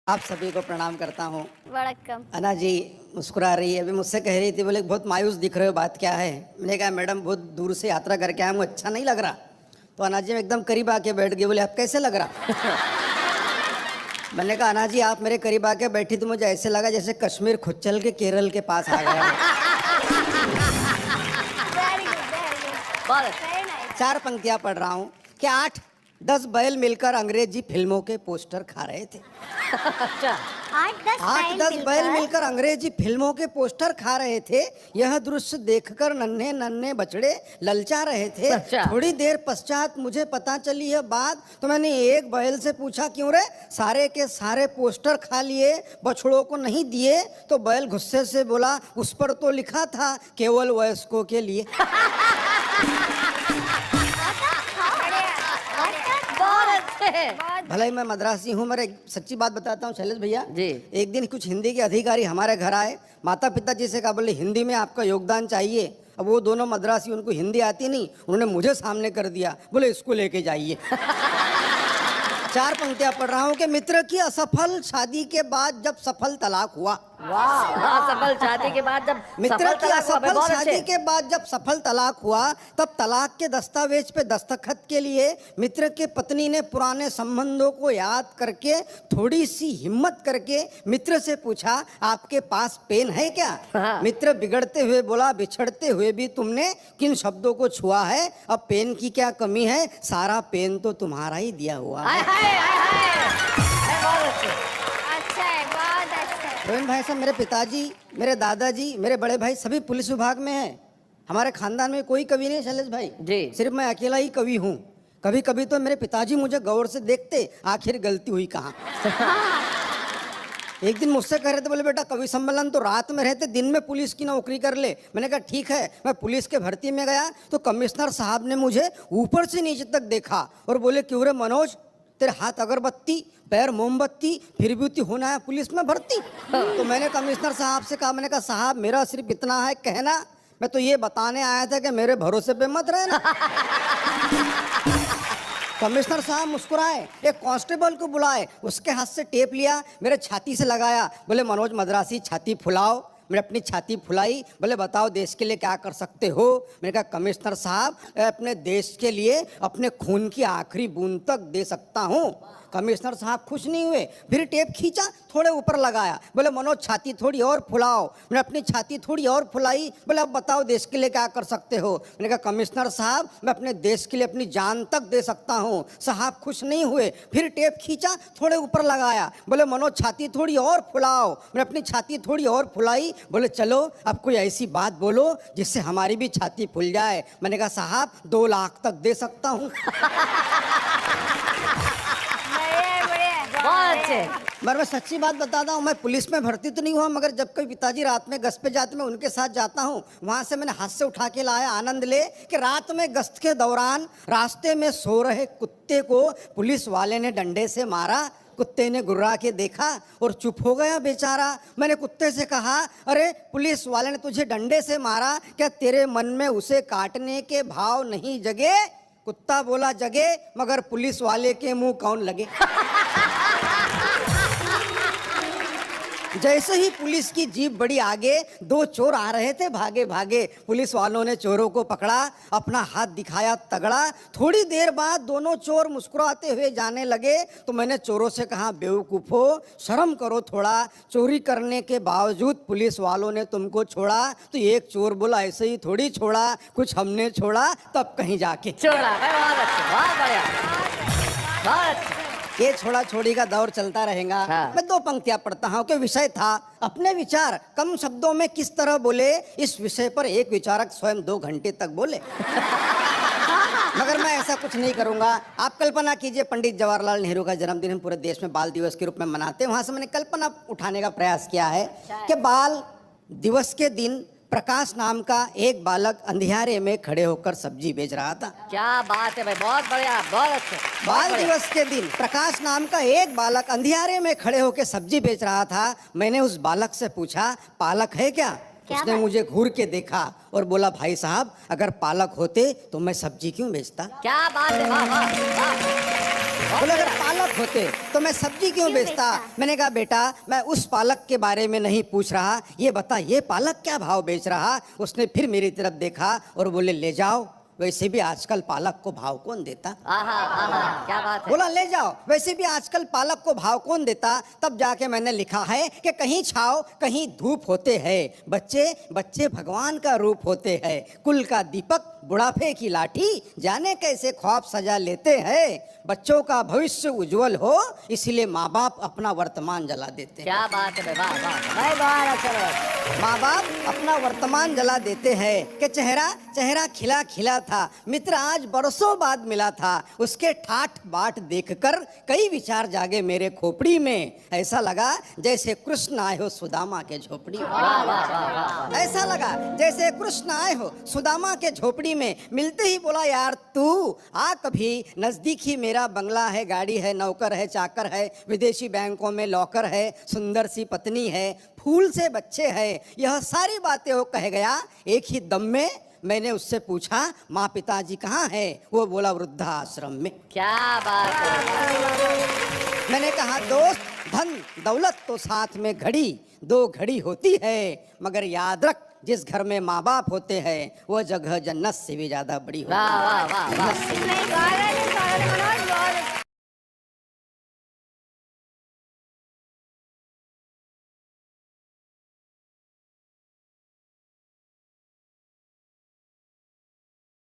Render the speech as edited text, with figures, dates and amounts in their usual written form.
आप सभी को प्रणाम करता हूँ। वड़क्कम। अना जी मुस्कुरा रही है, अभी मुझसे कह रही थी, बोले बहुत मायूस दिख रहे हो, बात क्या है? मैंने कहा मैडम बहुत दूर से यात्रा करके आया हूँ, अच्छा नहीं लग रहा। तो अना जी एकदम करीब आके बैठ गई, बोले आप कैसे लग रहा? मैंने कहा अना जी आप मेरे करीब आके बैठी तो मुझे ऐसे लगा जैसे कश्मीर खुद चल के केरल के पास आ गया। वेरी गुड वेरी बहुत नाइस। 4 पंक्तियां पढ़ रहा हूँ कि 8-10 बैल मिलकर अंग्रेजी फिल्मों के पोस्टर खा रहे थे। अच्छा। 8-10 बैल मिलकर अंग्रेजी फिल्मों के पोस्टर खा रहे थे। यह दृश्य देखकर नन्हे नन्हे बछड़े ललचा रहे थे। अच्छा। थोड़ी देर पश्चात मुझे पता चली यह बात, तो मैंने एक बैल से पूछा क्यों रे, सारे के सारे पोस्टर खा लिए, बछड़ों को नहीं दिए? तो बैल गुस्से से बोला उस पर तो लिखा था केवल वयस्कों के लिए। बहुत अच्छे। भले ही मैं मद्रासी हूँ, मेरे सच्ची बात बताता हूँ शैलेश भैया जी। एक दिन कुछ हिंदी के अधिकारी हमारे घर आए, माता पिता जी से कहा, बोले हिंदी में आपका योगदान चाहिए। अब वो दोनों मद्रासी, उनको हिंदी आती नहीं, उन्होंने मुझे सामने कर दिया, बोले इसको लेके जाइए। 4 पंक्तियां पढ़ रहा हूँ कि मित्र की असफल शादी के बाद जब सफल तलाक हुआ। वाह, सफल शादी के बाद जब मित्र सफल की तलाक हुआ, असफल बहुत शादी अच्छे। के बाद जब सफल तलाक हुआ, तब तलाक के दस्तावेज पे दस्तखत के लिए मित्र के पत्नी ने पुराने संबंधों को याद करके थोड़ी सी हिम्मत करके मित्र से पूछा आपके पास पेन है क्या? हाँ। मित्र बिगड़ते हुए बोला बिछड़ते हुए भी तुमने किन शब्दों को छुआ है, अब पेन की क्या कमी है, सारा पेन तो तुम्हारा ही दिया हुआ हाय है। हाय हाय हाय। बहुत अच्छे। अच्छा है, बहुत अच्छा है। रोहन भाई साहब, मेरे पिताजी, मेरे दादाजी, मेरे बड़े भाई सभी पुलिस विभाग में हैं। हमारे खानदान में कोई कवि नहीं है शैलेश भाई जी। सिर्फ मैं अकेला ही कवि हूँ। कभी कभी तो मेरे पिताजी मुझे गौर से देखते, आखिर गलती हुई कहाँ। एक दिन मुझसे कह रहे थे, बोले बेटा कवि सम्मेलन तो रात में रहते, दिन में पुलिस की नौकरी कर ले। मैंने कहा ठीक है। मैं पुलिस के भर्ती में गया तो कमिश्नर साहब ने मुझे ऊपर से नीचे तक देखा और बोले क्यों रे मनोज, तेरे हाथ अगरबत्ती पैर मोमबत्ती, फिर भी होना है पुलिस में भर्ती? तो मैंने कमिश्नर साहब से कहा, मैंने कहा साहब मेरा सिर्फ इतना है कहना, मैं तो ये बताने आया था कि मेरे भरोसे पे मत रहना। कमिश्नर साहब मुस्कुराए, एक कांस्टेबल को बुलाए, उसके हाथ से टेप लिया, मेरे छाती से लगाया, बोले मनोज मद्रासी छाती फुलाओ। मैंने अपनी छाती फुलाई, बोले बताओ देश के लिए क्या कर सकते हो? मैंने कहा कमिश्नर साहब अपने देश के लिए अपने खून की आखिरी बूंद तक दे सकता हूँ। कमिश्नर साहब खुश नहीं हुए, फिर टेप खींचा, थोड़े ऊपर लगाया, बोले मनोज छाती थोड़ी और फुलाओ। मैंने अपनी छाती थोड़ी और फुलाई, बोले अब बताओ देश के लिए क्या कर सकते हो? मैंने कहा कमिश्नर साहब मैं अपने देश के लिए अपनी जान तक दे सकता हूँ। साहब खुश नहीं हुए, फिर टेप खींचा, थोड़े ऊपर लगाया, बोले मनोज छाती थोड़ी और फुलाओ। मैंने अपनी छाती थोड़ी और फुलाई, बोले चलो अब कोई ऐसी बात बोलो जिससे हमारी भी छाती फुल जाए। मैंने कहा साहब 2 लाख तक दे सकता हूँ। बहुत अच्छे। मगर मैं सच्ची बात बताता हूँ, मैं पुलिस में भर्ती तो नहीं हुआ, मगर जब कभी पिताजी रात में गश्त पे जाते मैं उनके साथ जाता हूँ, वहाँ से मैंने हाथ से उठा के लाया आनंद ले कि रात में गश्त के दौरान रास्ते में सो रहे कुत्ते को पुलिस वाले ने डंडे से मारा। कुत्ते ने गुर्रा के देखा और चुप हो गया बेचारा। मैंने कुत्ते से कहा अरे पुलिस वाले ने तुझे डंडे से मारा, क्या तेरे मन में उसे काटने के भाव नहीं जगे? कुत्ता बोला जगे, मगर पुलिस वाले के मुंह कौन लगे। जैसे ही पुलिस की जीप बड़ी आगे, 2 चोर आ रहे थे भागे भागे। पुलिस वालों ने चोरों को पकड़ा, अपना हाथ दिखाया तगड़ा। थोड़ी देर बाद दोनों चोर मुस्कुराते हुए जाने लगे तो मैंने चोरों से कहा बेवकूफो शर्म करो थोड़ा, चोरी करने के बावजूद पुलिस वालों ने तुमको छोड़ा। तो एक चोर बोला ऐसे ही थोड़ी छोड़ा, कुछ हमने छोड़ा तब कहीं जाके छोड़ा। बहुत अच्छे, बहुत बढ़िया, बहुत अच्छे। ये छोड़ा छोड़ी का दौर चलता रहेगा। हाँ। मैं 2 पंक्तियां पढ़ता हूँ कि विषय था अपने विचार कम शब्दों में किस तरह बोले। इस विषय पर एक विचारक स्वयं 2 घंटे तक बोले। मगर मैं ऐसा कुछ नहीं करूंगा। आप कल्पना कीजिए पंडित जवाहरलाल नेहरू का जन्मदिन हम पूरे देश में बाल दिवस के रूप में मनाते हैं। वहां से मैंने कल्पना उठाने का प्रयास किया है कि बाल दिवस के दिन प्रकाश नाम का एक बालक अंधियारे में खड़े होकर सब्जी बेच रहा था। क्या बात है भाई, बहुत बढ़िया, बहुत अच्छे। बाल दिवस के दिन प्रकाश नाम का एक बालक अंधियारे में खड़े होकर सब्जी बेच रहा था। मैंने उस बालक से पूछा पालक है क्या? उसने मुझे घूर के देखा और बोला भाई साहब अगर पालक होते तो मैं सब्जी क्यों बेचता? क्या बात है, वाह वाह वाह। बोले अगर पालक होते तो मैं सब्जी क्यों बेचता? मैंने कहा बेटा मैं उस पालक के बारे में नहीं पूछ रहा, ये बता ये पालक क्या भाव बेच रहा? उसने फिर मेरी तरफ देखा और बोले ले जाओ, वैसे भी आजकल पालक को भाव कौन देता? आहा आहा क्या बात है। बोला ले जाओ, वैसे भी आजकल पालक को भाव कौन देता? तब जाके मैंने लिखा है कि कहीं छाव कहीं धूप होते हैं, बच्चे बच्चे भगवान का रूप होते हैं, कुल का दीपक बुढ़ापे की लाठी, जाने कैसे ख्वाब सजा लेते हैं, बच्चों का भविष्य उज्जवल हो इसलिए माँ बाप अपना वर्तमान जला देते हैं। क्या बात है, वाह वाह भाई, बहुत अच्छा लगा। माँ बाप अपना वर्तमान जला देते हैं कि चेहरा चेहरा खिला खिला था, मित्र आज बरसों बाद मिला था, उसके ठाठ बाट देखकर कई विचार जागे मेरे खोपड़ी में, ऐसा लगा जैसे कृष्ण आए हो सुदामा के झोपड़ी में। वाह वाह वाह वाह। ऐसा लगा जैसे कृष्ण आए हो सुदामा के झोपड़ी में, मिलते ही बोला यार तू आ कभी नजदीक ही, मेरा बंगला है, गाड़ी है, नौकर है, चाकर है, विदेशी बैंकों में लॉकर है, सुंदर सी पत्नी है, फूल से बच्चे हैं, यह सारी बातें वो कह गया एक ही दम में। मैंने उससे पूछा माँ पिताजी कहाँ है? वो बोला वृद्धाश्रम में। क्या बात है। मैंने कहा दोस्त धन दौलत तो साथ में घड़ी दो घड़ी होती है, मगर याद रख जिस घर में माँ बाप होते हैं वो जगह जन्नत से भी ज्यादा बड़ी होती है। वाह वाह वाह वाह। नहीं, बहुत अच्छा, मनोज, बहुत अच्छा।